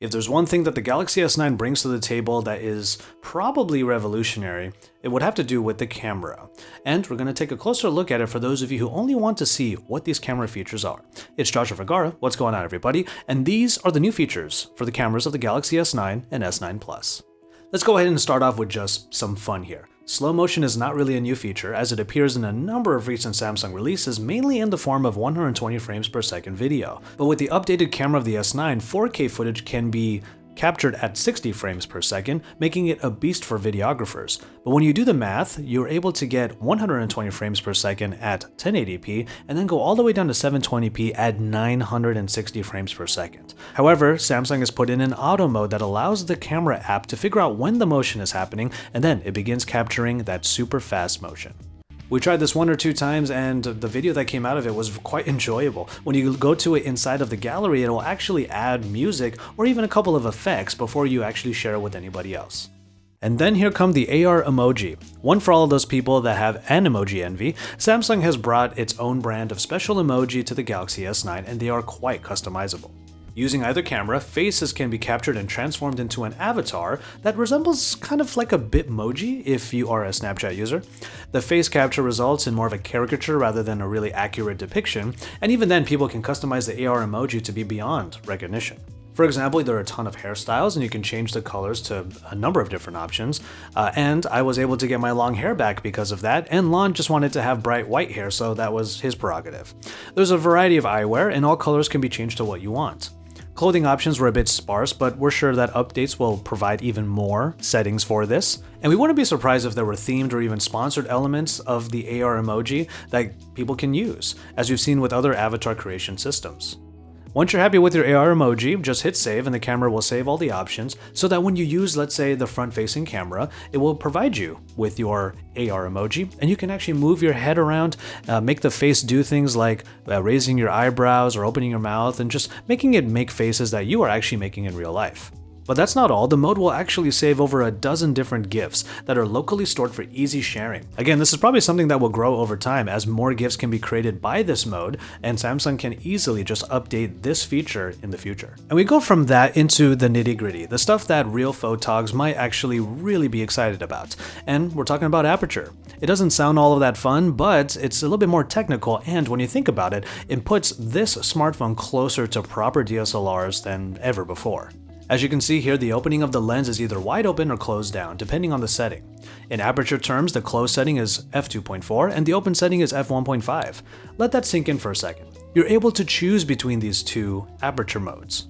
If there's one thing that the Galaxy S9 brings to the table that is probably revolutionary, it would have to do with the camera. And we're going to take a closer look at it for those of you who only want to see what these camera features are. It's Joshua Vergara, what's going on everybody? And these are the new features for the cameras of the Galaxy S9 and S9 Plus. Let's go ahead and start off with just some fun here. Slow motion is not really a new feature, as it appears in a number of recent Samsung releases, mainly in the form of 120 frames per second video. But with the updated camera of the S9, 4K footage can be captured at 60 frames per second, making it a beast for videographers. But when you do the math, you're able to get 120 frames per second at 1080p and then go all the way down to 720p at 960 frames per second. However, Samsung has put in an auto mode that allows the camera app to figure out when the motion is happening, and then it begins capturing that super fast motion. We tried this one or two times and the video that came out of it was quite enjoyable. When you go to it inside of the gallery, it will actually add music or even a couple of effects before you actually share it with anybody else. And then here come the AR emoji. One for all of those people that have an emoji envy, Samsung has brought its own brand of special emoji to the Galaxy S9 and they are quite customizable. Using either camera, faces can be captured and transformed into an avatar that resembles kind of like a Bitmoji if you are a Snapchat user. The face capture results in more of a caricature rather than a really accurate depiction, and even then people can customize the AR emoji to be beyond recognition. For example, there are a ton of hairstyles and you can change the colors to a number of different options, and I was able to get my long hair back because of that, and Lon just wanted to have bright white hair, so that was his prerogative. There's a variety of eyewear and all colors can be changed to what you want. Clothing options were a bit sparse, but we're sure that updates will provide even more settings for this. And we wouldn't be surprised if there were themed or even sponsored elements of the AR emoji that people can use, as we've seen with other avatar creation systems. Once you're happy with your AR emoji, just hit save and the camera will save all the options so that when you use, let's say, the front-facing camera, it will provide you with your AR emoji and you can actually move your head around, make the face do things like raising your eyebrows or opening your mouth and just making it make faces that you are actually making in real life. But that's not all, the mode will actually save over a dozen different GIFs that are locally stored for easy sharing. Again, this is probably something that will grow over time as more GIFs can be created by this mode, and Samsung can easily just update this feature in the future. And we go from that into the nitty-gritty, the stuff that real photogs might actually really be excited about. And we're talking about Aperture. It doesn't sound all of that fun, but it's a little bit more technical, and when you think about it, it puts this smartphone closer to proper DSLRs than ever before. As you can see here, the opening of the lens is either wide open or closed down, depending on the setting. In aperture terms, the closed setting is f2.4 and the open setting is f1.5. Let that sink in for a second. You're able to choose between these two aperture modes.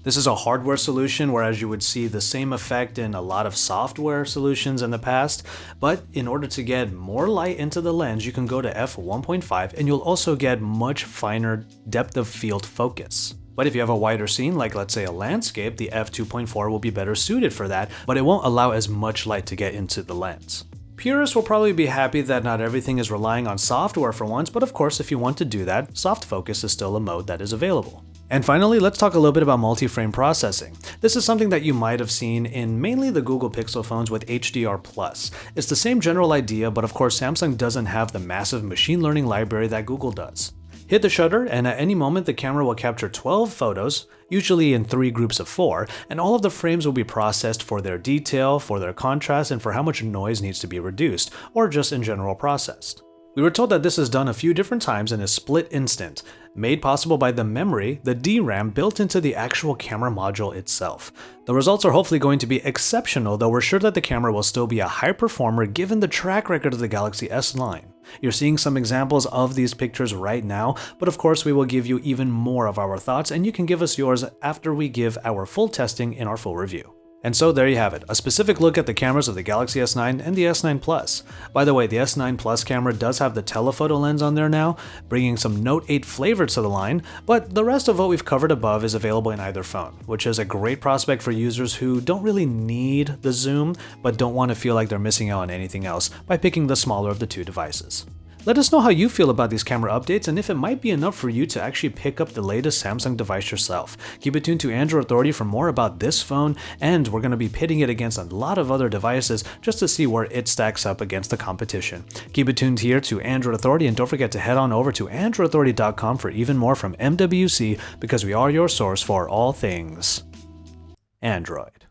This is a hardware solution, whereas you would see the same effect in a lot of software solutions in the past, but in order to get more light into the lens, you can go to f1.5 and you'll also get much finer depth of field focus. But if you have a wider scene, like let's say a landscape, the f2.4 will be better suited for that, but it won't allow as much light to get into the lens. Purists will probably be happy that not everything is relying on software for once, but of course if you want to do that, soft focus is still a mode that is available. And finally, let's talk a little bit about multi-frame processing. This is something that you might have seen in mainly the Google Pixel phones with HDR+. It's the same general idea, but of course Samsung doesn't have the massive machine learning library that Google does. Hit the shutter and at any moment the camera will capture 12 photos, usually in 3 groups of 4, and all of the frames will be processed for their detail, for their contrast, and for how much noise needs to be reduced, or just in general processed. We were told that this is done a few different times in a split instant, made possible by the memory, the DRAM, built into the actual camera module itself. The results are hopefully going to be exceptional, though we're sure that the camera will still be a high performer given the track record of the Galaxy S9. You're seeing some examples of these pictures right now, but of course we will give you even more of our thoughts and you can give us yours after we give our full testing in our full review. And so there you have it, a specific look at the cameras of the Galaxy S9 and the S9 Plus. By the way, the S9 Plus camera does have the telephoto lens on there now, bringing some Note 8 flavor to the line, but the rest of what we've covered above is available in either phone, which is a great prospect for users who don't really need the zoom, but don't want to feel like they're missing out on anything else by picking the smaller of the two devices. Let us know how you feel about these camera updates and if it might be enough for you to actually pick up the latest Samsung device yourself. Keep it tuned to Android Authority for more about this phone, and we're going to be pitting it against a lot of other devices just to see where it stacks up against the competition. Keep it tuned here to Android Authority, and don't forget to head on over to androidauthority.com for even more from MWC, because we are your source for all things Android.